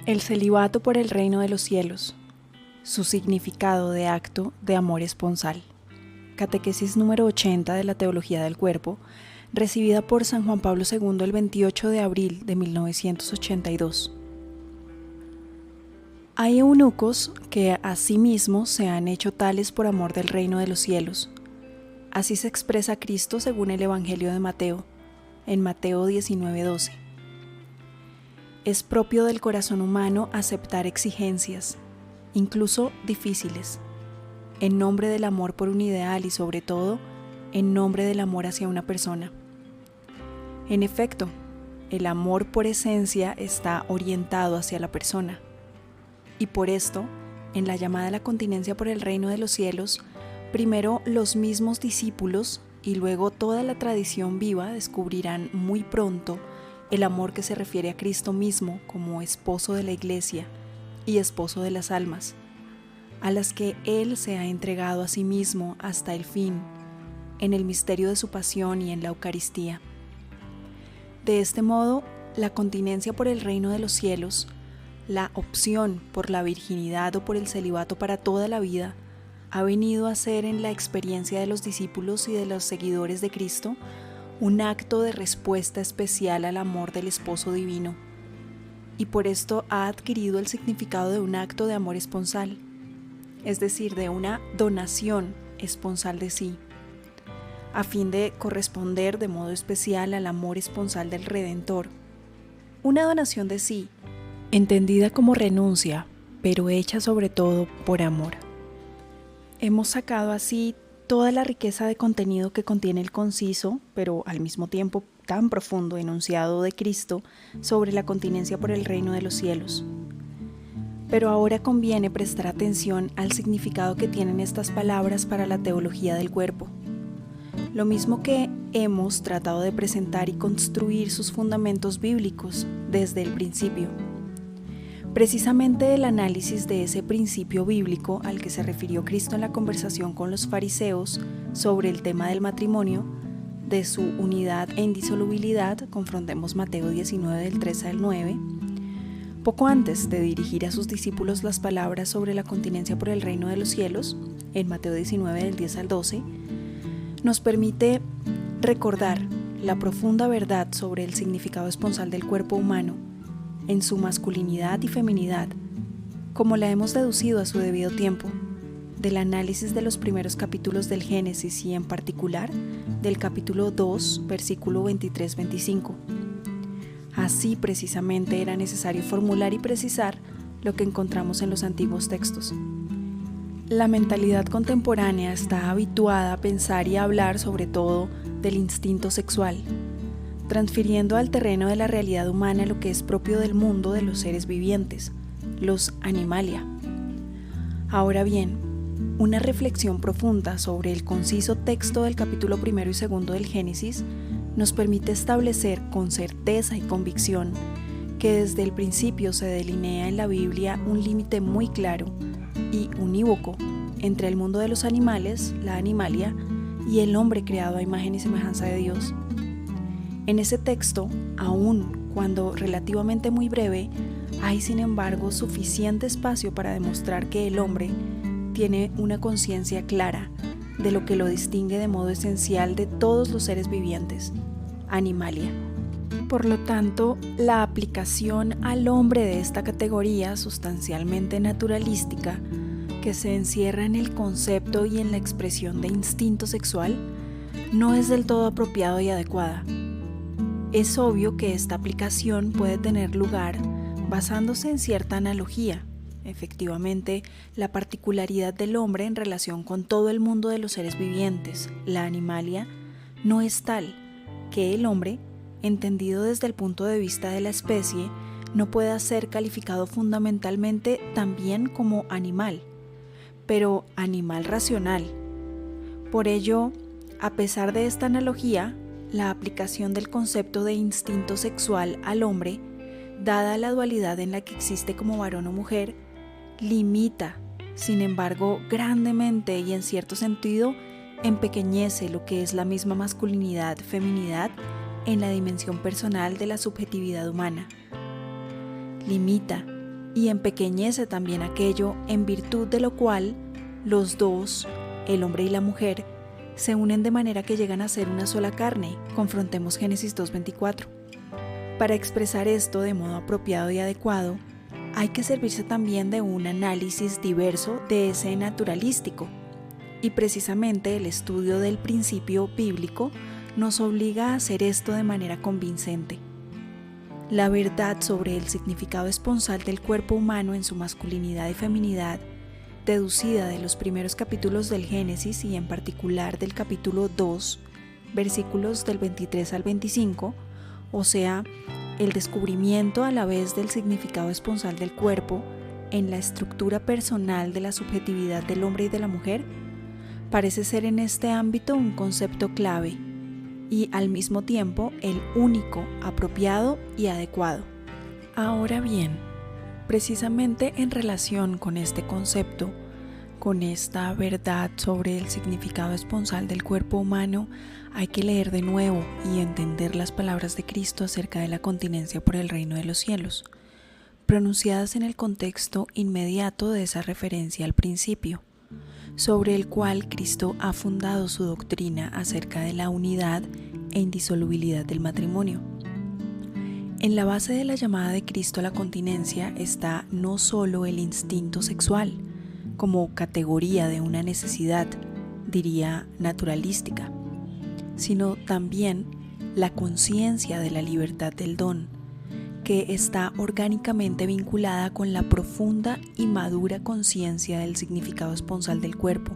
El celibato por el reino de los cielos. Su significado de acto de amor esponsal. Catequesis número 80 de la Teología del Cuerpo, recibida por San Juan Pablo II el 28 de abril de 1982. Hay eunucos que asimismo se han hecho tales por amor del reino de los cielos. Así se expresa Cristo según el Evangelio de Mateo, en Mateo 19:12. Es propio del corazón humano aceptar exigencias, incluso difíciles, en nombre del amor por un ideal y sobre todo, en nombre del amor hacia una persona. En efecto, el amor por esencia está orientado hacia la persona. Y por esto, en la llamada a la continencia por el reino de los cielos, primero los mismos discípulos y luego toda la tradición viva descubrirán muy pronto el amor que se refiere a Cristo mismo como esposo de la Iglesia y esposo de las almas, a las que Él se ha entregado a sí mismo hasta el fin, en el misterio de su pasión y en la Eucaristía. De este modo, la continencia por el reino de los cielos, la opción por la virginidad o por el celibato para toda la vida, ha venido a ser en la experiencia de los discípulos y de los seguidores de Cristo un acto de respuesta especial al amor del esposo divino, y por esto ha adquirido el significado de un acto de amor esponsal, es decir, de una donación esponsal de sí, a fin de corresponder de modo especial al amor esponsal del Redentor. Una donación de sí, entendida como renuncia, pero hecha sobre todo por amor. Hemos sacado así toda la riqueza de contenido que contiene el conciso, pero al mismo tiempo tan profundo enunciado de Cristo sobre la continencia por el reino de los cielos. Pero ahora conviene prestar atención al significado que tienen estas palabras para la teología del cuerpo. Lo mismo que hemos tratado de presentar y construir sus fundamentos bíblicos desde el principio. Precisamente el análisis de ese principio bíblico al que se refirió Cristo en la conversación con los fariseos sobre el tema del matrimonio, de su unidad e indisolubilidad, confrontemos Mateo 19 del 3 al 9, poco antes de dirigir a sus discípulos las palabras sobre la continencia por el reino de los cielos, en Mateo 19 del 10 al 12, nos permite recordar la profunda verdad sobre el significado esponsal del cuerpo humano, en su masculinidad y feminidad, como la hemos deducido a su debido tiempo, del análisis de los primeros capítulos del Génesis y en particular del capítulo 2, versículo 23-25. Así precisamente era necesario formular y precisar lo que encontramos en los antiguos textos. La mentalidad contemporánea está habituada a pensar y a hablar sobre todo del instinto sexual, transfiriendo al terreno de la realidad humana lo que es propio del mundo de los seres vivientes, los animalia. Ahora bien, una reflexión profunda sobre el conciso texto del capítulo 1 y 2 del Génesis nos permite establecer con certeza y convicción que desde el principio se delinea en la Biblia un límite muy claro y unívoco entre el mundo de los animales, la animalia, y el hombre creado a imagen y semejanza de Dios. En ese texto, aun cuando relativamente muy breve, hay sin embargo suficiente espacio para demostrar que el hombre tiene una conciencia clara de lo que lo distingue de modo esencial de todos los seres vivientes, animalia. Por lo tanto, la aplicación al hombre de esta categoría sustancialmente naturalística, que se encierra en el concepto y en la expresión de instinto sexual, no es del todo apropiado y adecuada. Es obvio que esta aplicación puede tener lugar basándose en cierta analogía. Efectivamente, la particularidad del hombre en relación con todo el mundo de los seres vivientes, la animalia, no es tal que el hombre, entendido desde el punto de vista de la especie, no pueda ser calificado fundamentalmente también como animal, pero animal racional. Por ello, a pesar de esta analogía, la aplicación del concepto de instinto sexual al hombre, dada la dualidad en la que existe como varón o mujer, limita, sin embargo, grandemente y en cierto sentido, empequeñece lo que es la misma masculinidad, feminidad en la dimensión personal de la subjetividad humana. Limita, y empequeñece también aquello en virtud de lo cual los dos, el hombre y la mujer, se unen de manera que llegan a ser una sola carne. Confrontemos Génesis 2:24. Para expresar esto de modo apropiado y adecuado, hay que servirse también de un análisis diverso de ese naturalístico. Y precisamente el estudio del principio bíblico nos obliga a hacer esto de manera convincente. La verdad sobre el significado esponsal del cuerpo humano en su masculinidad y feminidad, deducida de los primeros capítulos del Génesis y en particular del capítulo 2, versículos del 23 al 25, o sea, el descubrimiento a la vez del significado esponsal del cuerpo en la estructura personal de la subjetividad del hombre y de la mujer, parece ser en este ámbito un concepto clave y al mismo tiempo el único, apropiado y adecuado. Ahora bien, precisamente en relación con este concepto, con esta verdad sobre el significado esponsal del cuerpo humano, hay que leer de nuevo y entender las palabras de Cristo acerca de la continencia por el reino de los cielos, pronunciadas en el contexto inmediato de esa referencia al principio, sobre el cual Cristo ha fundado su doctrina acerca de la unidad e indisolubilidad del matrimonio. En la base de la llamada de Cristo a la continencia está no solo el instinto sexual, como categoría de una necesidad, diría naturalística, sino también la conciencia de la libertad del don, que está orgánicamente vinculada con la profunda y madura conciencia del significado esponsal del cuerpo,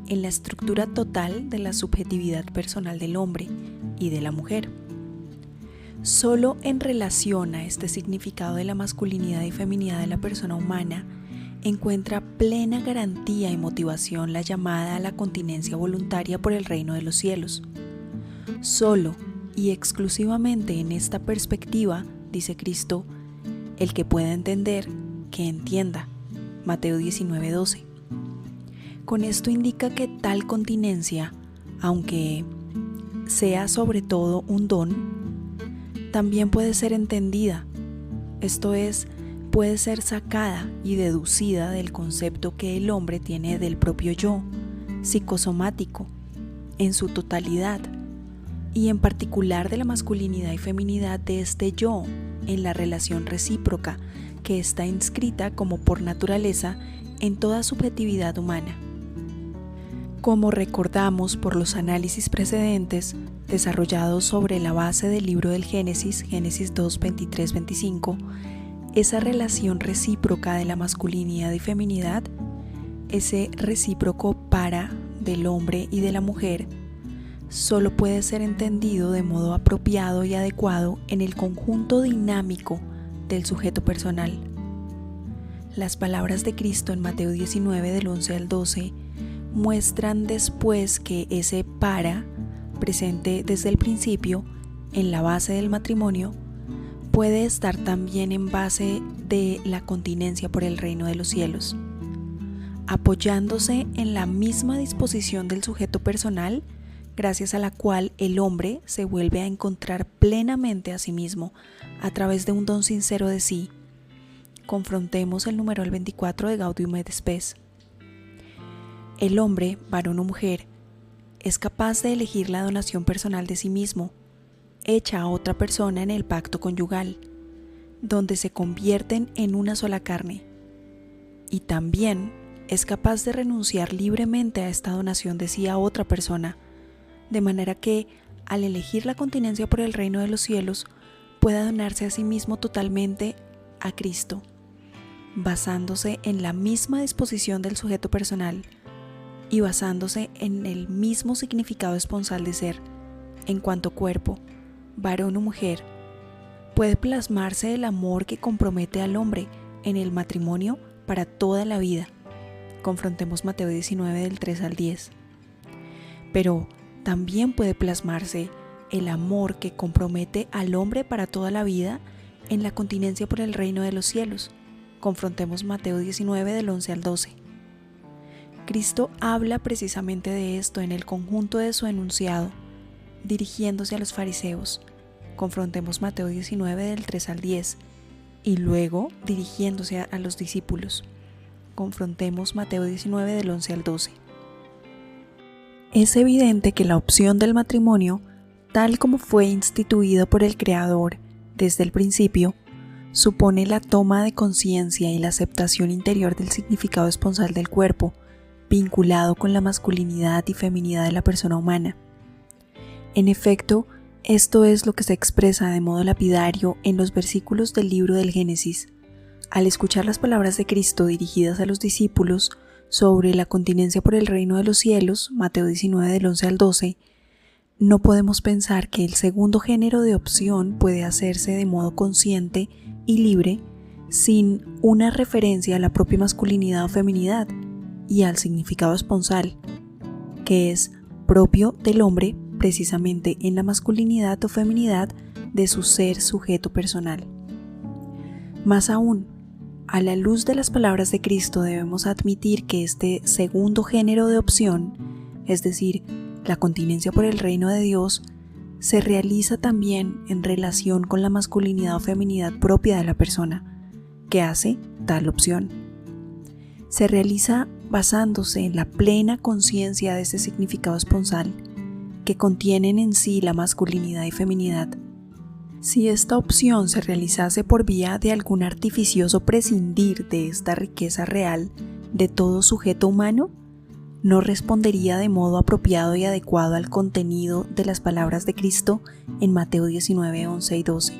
en la estructura total de la subjetividad personal del hombre y de la mujer. Solo en relación a este significado de la masculinidad y feminidad de la persona humana encuentra plena garantía y motivación la llamada a la continencia voluntaria por el reino de los cielos. Solo y exclusivamente en esta perspectiva, dice Cristo, el que pueda entender, que entienda. Mateo 19:12. Con esto indica que tal continencia, aunque sea sobre todo un don, también puede ser entendida, esto es, puede ser sacada y deducida del concepto que el hombre tiene del propio yo, psicosomático, en su totalidad, y en particular de la masculinidad y feminidad de este yo, en la relación recíproca que está inscrita como por naturaleza en toda subjetividad humana. Como recordamos por los análisis precedentes desarrollados sobre la base del libro del Génesis, Génesis 2, 23, 25, esa relación recíproca de la masculinidad y feminidad, ese recíproco para del hombre y de la mujer, solo puede ser entendido de modo apropiado y adecuado en el conjunto dinámico del sujeto personal. Las palabras de Cristo en Mateo 19 del 11 al 12 muestran después que ese para, presente desde el principio en la base del matrimonio, puede estar también en base de la continencia por el reino de los cielos, apoyándose en la misma disposición del sujeto personal, gracias a la cual el hombre se vuelve a encontrar plenamente a sí mismo a través de un don sincero de sí. Confrontemos el numeral 24 de Gaudium et Spes. El hombre, varón o mujer, es capaz de elegir la donación personal de sí mismo, hecha a otra persona en el pacto conyugal, donde se convierten en una sola carne, y también es capaz de renunciar libremente a esta donación de sí a otra persona, de manera que, al elegir la continencia por el reino de los cielos, pueda donarse a sí mismo totalmente a Cristo, basándose en la misma disposición del sujeto personal y basándose en el mismo significado esponsal de ser, en cuanto cuerpo, varón o mujer. Puede plasmarse el amor que compromete al hombre en el matrimonio para toda la vida. Confrontemos Mateo 19 del 3 al 10. Pero también puede plasmarse el amor que compromete al hombre para toda la vida en la continencia por el reino de los cielos. Confrontemos Mateo 19 del 11 al 12. Cristo habla precisamente de esto en el conjunto de su enunciado, dirigiéndose a los fariseos. Confrontemos Mateo 19 del 3 al 10 y luego dirigiéndose a los discípulos. Confrontemos Mateo 19 del 11 al 12. Es evidente que la opción del matrimonio, tal como fue instituida por el Creador desde el principio, supone la toma de conciencia y la aceptación interior del significado esponsal del cuerpo, vinculado con la masculinidad y feminidad de la persona humana. En efecto, esto es lo que se expresa de modo lapidario en los versículos del libro del Génesis. Al escuchar las palabras de Cristo dirigidas a los discípulos sobre la continencia por el reino de los cielos, Mateo 19 del 11 al 12, no podemos pensar que el segundo género de opción puede hacerse de modo consciente y libre sin una referencia a la propia masculinidad o feminidad y al significado esponsal, que es propio del hombre precisamente en la masculinidad o feminidad de su ser sujeto personal. Más aún, a la luz de las palabras de Cristo debemos admitir que este segundo género de opción, es decir, la continencia por el reino de Dios, se realiza también en relación con la masculinidad o feminidad propia de la persona que hace tal opción. Se realiza basándose en la plena conciencia de ese significado esponsal que contienen en sí la masculinidad y feminidad. Si esta opción se realizase por vía de algún artificioso prescindir de esta riqueza real de todo sujeto humano, no respondería de modo apropiado y adecuado al contenido de las palabras de Cristo en Mateo 19, 11 y 12.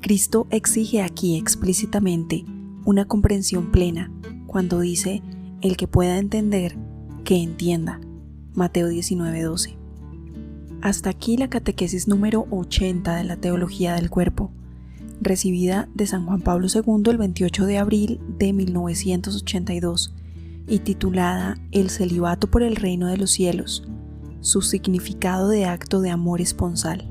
Cristo exige aquí explícitamente una comprensión plena cuando dice: el que pueda entender, que entienda. Mateo 19, 12. Hasta aquí la catequesis número 80 de la Teología del Cuerpo, recibida de San Juan Pablo II el 28 de abril de 1982 y titulada El celibato por el reino de los cielos, su significado de acto de amor esponsal.